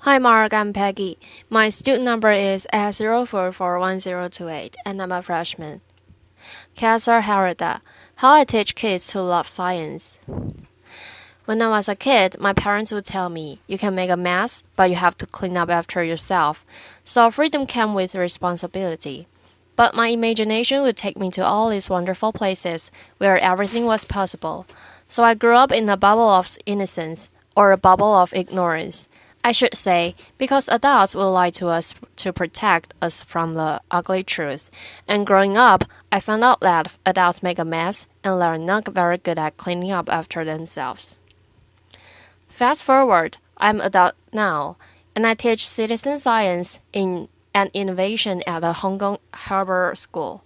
Hi Mark, I'm Peggy. My student number is S04411028 and I'm a freshman. Cesar Harada. How I teach kids to love science. When I was a kid, my parents would tell me, you can make a mess, but you have to clean up after yourself. So freedom came with responsibility. But my imagination would take me to all these wonderful places where everything was possible. So I grew up in a bubble of innocence, or a bubble of ignorance. I should say, because adults will lie to us to protect us from the ugly truth. And growing up, I found out that adults make a mess and they're not very good at cleaning up after themselves. Fast forward, I'm an adult now, and I teach citizen science and innovation at the Hong Kong Harbor School.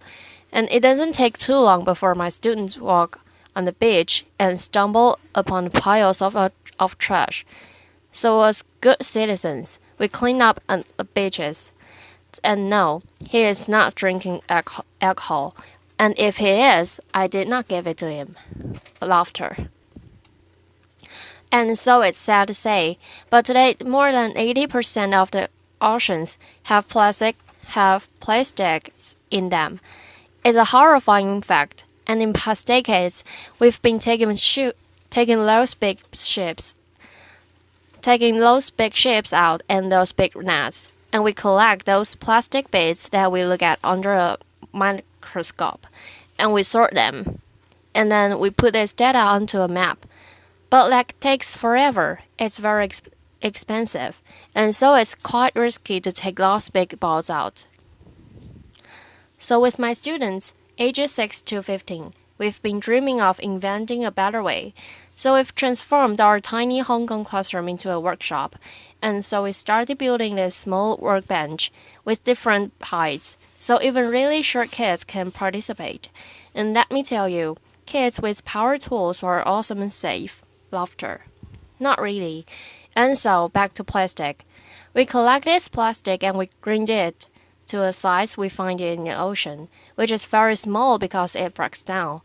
And it doesn't take too long before my students walk on the beach and stumble upon piles of trash. So as good citizens, we clean up on the beaches. And no, he is not drinking alcohol. And if he is, I did not give it to him. Laughter. And so it's sad to say, but today more than 80% of the oceans have plastics in them. It's a horrifying fact. And in past decades, we've been taking those big ships out and those big nets, and we collect those plastic bits that we look at under a microscope, and we sort them, and then we put this data onto a map. But that takes forever. It's very expensive, and so it's quite risky to take those big balls out. So with my students, ages 6 to 15, we've been dreaming of inventing a better way. So we've transformed our tiny Hong Kong classroom into a workshop. And so we started building this small workbench with different heights, so even really short kids can participate. And let me tell you, kids with power tools are awesome and safe. Laughter. Not really. And so, back to plastic. We collect this plastic and we grind it to a size we find it in the ocean, which is very small because it breaks down.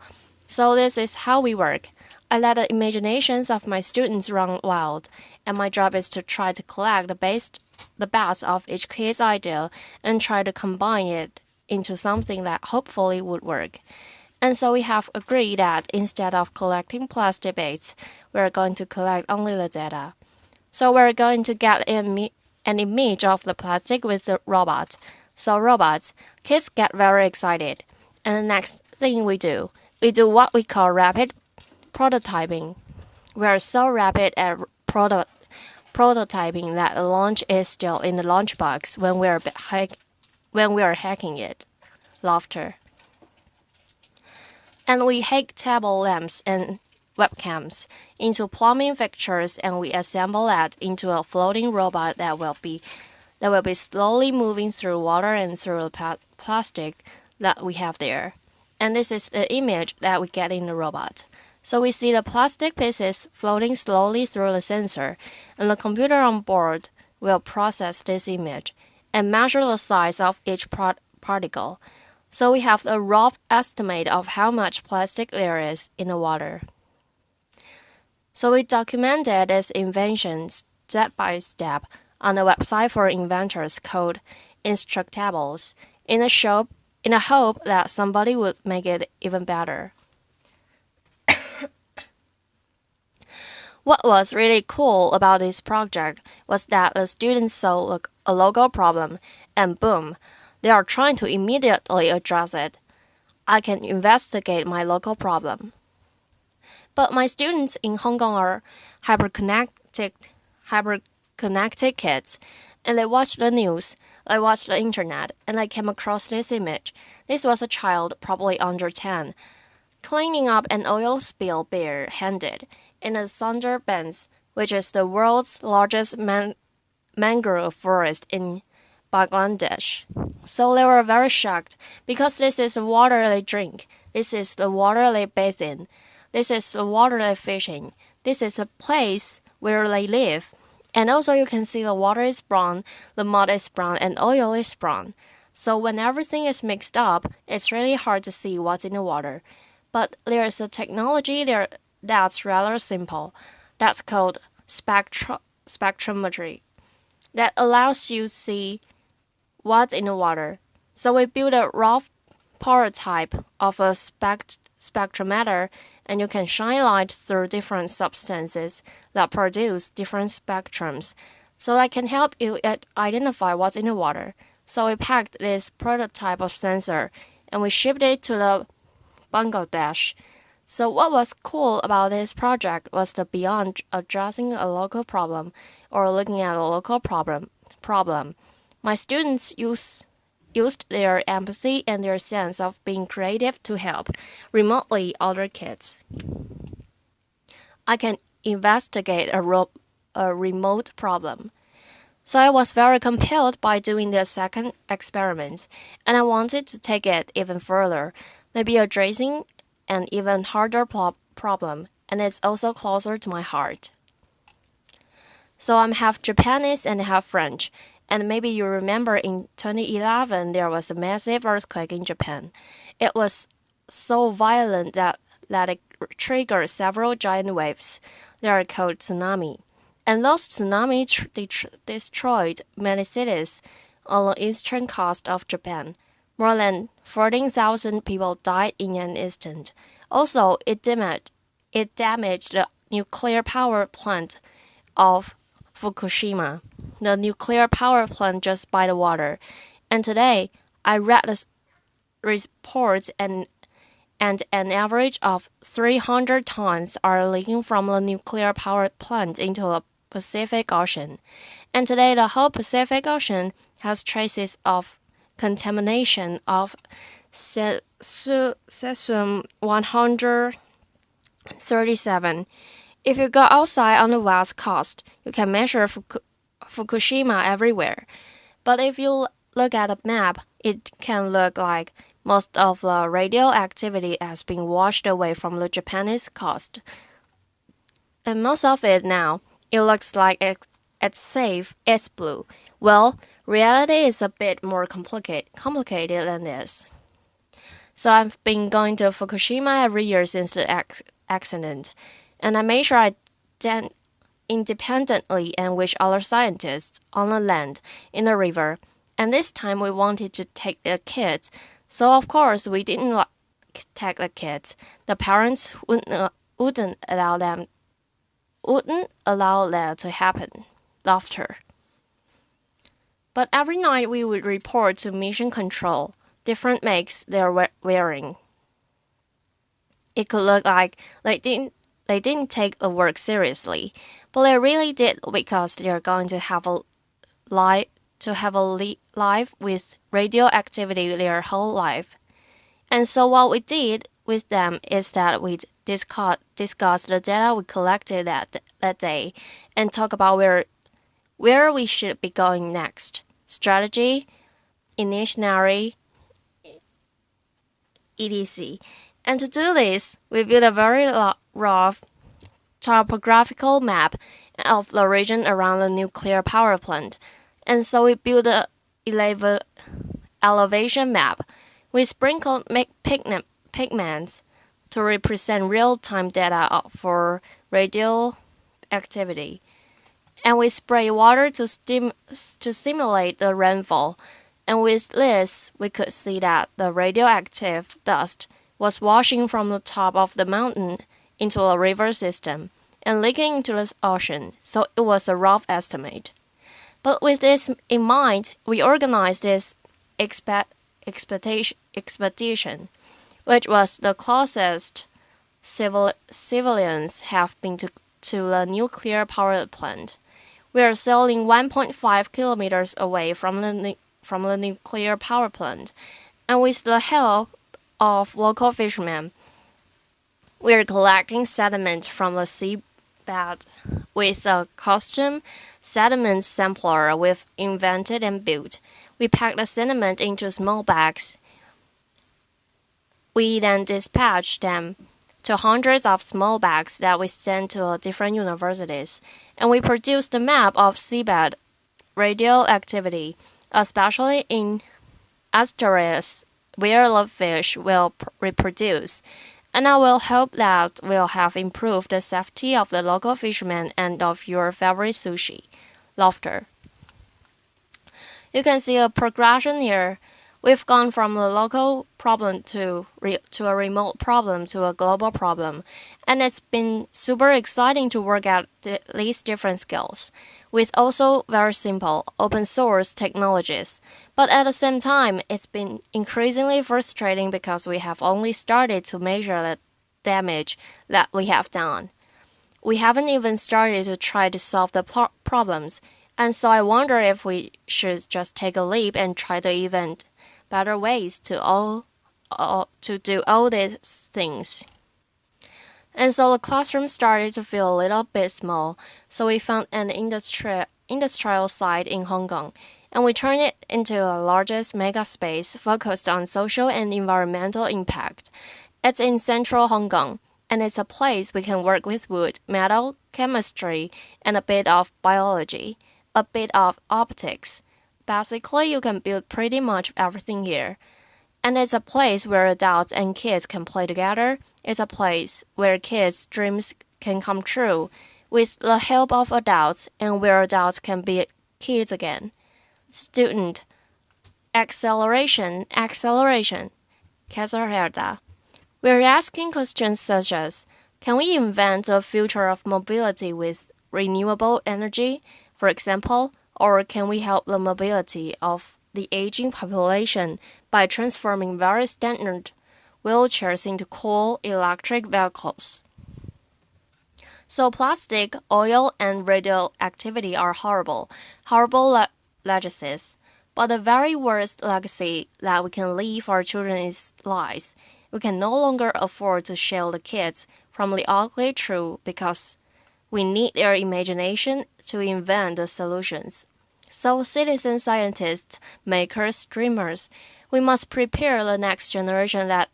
So this is how we work. I let the imaginations of my students run wild, and my job is to try to collect the best of each kid's idea and try to combine it into something that hopefully would work. And so we have agreed that instead of collecting plastic bits, we're going to collect only the data. So we're going to get an image of the plastic with the robot. So robots, kids get very excited. And the next thing we do what we call rapid prototyping. We are so rapid at prototyping that the launch is still in the launch box when we are hacking it. Laughter. And we hack table lamps and webcams into plumbing fixtures, and we assemble that into a floating robot that will be slowly moving through water and through the plastic that we have there. And this is the image that we get in the robot. So we see the plastic pieces floating slowly through the sensor, and the computer on board will process this image and measure the size of each particle. So we have a rough estimate of how much plastic there is in the water. So we documented this invention step by step on a website for inventors called Instructables in a hope that somebody would make it even better. What was really cool about this project was that the students saw a local problem, and boom, they are trying to immediately address it. I can investigate my local problem. But my students in Hong Kong are hyperconnected kids, and they watch the news, they watch the internet, and I came across this image. This was a child, probably under 10, cleaning up an oil spill bare-handed in the Sundarbans, which is the world's largest mangrove forest in Bangladesh. So they were very shocked, because this is the water they drink, this is the water they bathe in, this is the water they fish in, this is a place where they live. And also you can see the water is brown, the mud is brown, and oil is brown. So when everything is mixed up, it's really hard to see what's in the water. But there is a technology there that's rather simple. That's called spectrometry. that allows you to see what's in the water. So we built a rough prototype of a spectrometer, and you can shine light through different substances that produce different spectrums. So that can help you identify what's in the water. So we packed this prototype of sensor and we shipped it to the Bangladesh. So what was cool about this project was the beyond addressing a local problem or looking at a local problem. My students used their empathy and their sense of being creative to help remotely other kids. I can investigate a remote problem. So I was very compelled by doing the second experiment, and I wanted to take it even further, maybe addressing an even harder problem, and it's also closer to my heart. So I'm half Japanese and half French, and maybe you remember in 2011 there was a massive earthquake in Japan. It was so violent that it triggered several giant waves. They are called tsunami. And those tsunamis destroyed many cities on the eastern coast of Japan. More than 14,000 people died in an instant. Also, it damaged the nuclear power plant of Fukushima, the nuclear power plant just by the water. And today, I read the reports and an average of 300 tons are leaking from the nuclear power plant into the Pacific Ocean. And today, the whole Pacific Ocean has traces of contamination of cesium 137. If you go outside on the west coast, you can measure Fukushima everywhere. But if you look at a map, it can look like most of the radioactivity has been washed away from the Japanese coast. And most of it now, it looks like it's safe, it's blue. Well, reality is a bit more complicated than this. So I've been going to Fukushima every year since the accident, and I made sure I did independently and with other scientists on the land, in the river. And this time we wanted to take the kids, so of course we didn't take the kids. The parents wouldn't allow that to happen. Laughter. But every night we would report to mission control different makes they're wearing. It could look like they didn't take the work seriously, but they really did because they're going to have a life with radioactivity their whole life. And so what we did with them is that we discuss the data we collected that day and talk about where we should be going next, strategy, initiatory, etc. And to do this, we built a very rough topographical map of the region around the nuclear power plant. And so we built a elevation map. We sprinkled pigments to represent real-time data for radioactivity. And we spray water to simulate the rainfall. And with this, we could see that the radioactive dust was washing from the top of the mountain into a river system and leaking into the ocean, so it was a rough estimate. But with this in mind, we organized this expedition, which was the closest civilians have been to the nuclear power plant. We are sailing 1.5 kilometers away from the nuclear power plant, and with the help of local fishermen, we are collecting sediment from the seabed with a custom sediment sampler we've invented and built. We pack the sediment into small bags. We then dispatch them to hundreds of small bags that we send to different universities, and we produce the map of seabed radioactivity, especially in estuaries where the fish will reproduce. And I will hope that will have improved the safety of the local fishermen and of your favorite sushi. Laughter. You can see a progression here. We've gone from a local problem to a remote problem to a global problem, and it's been super exciting to work at these different skills with also very simple open source technologies. But at the same time, it's been increasingly frustrating because we have only started to measure the damage that we have done. We haven't even started to try to solve the problems, and so I wonder if we should just take a leap and try to invent better ways to do all these things. And so the classroom started to feel a little bit small, so we found an industrial site in Hong Kong, and we turned it into the largest mega space focused on social and environmental impact. It's in central Hong Kong, and it's a place we can work with wood, metal, chemistry, and a bit of biology, a bit of optics. Basically, you can build pretty much everything here. And it's a place where adults and kids can play together. It's a place where kids' dreams can come true with the help of adults and where adults can be kids again. Student acceleration. Cesar Harada. We're asking questions such as, can we invent a future of mobility with renewable energy, for example, or can we help the mobility of the aging population by transforming very standard wheelchairs into cool electric vehicles? So plastic, oil, and radioactivity are horrible legacies. But the very worst legacy that we can leave our children is lies. We can no longer afford to shield the kids from the ugly truth because we need their imagination to invent the solutions. So citizen scientists, makers, dreamers, we must prepare the next generation that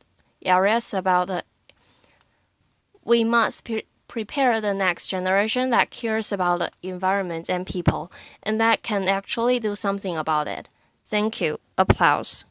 prepare the next generation that cares about the environment and people, and that can actually do something about it. Thank you. Applause.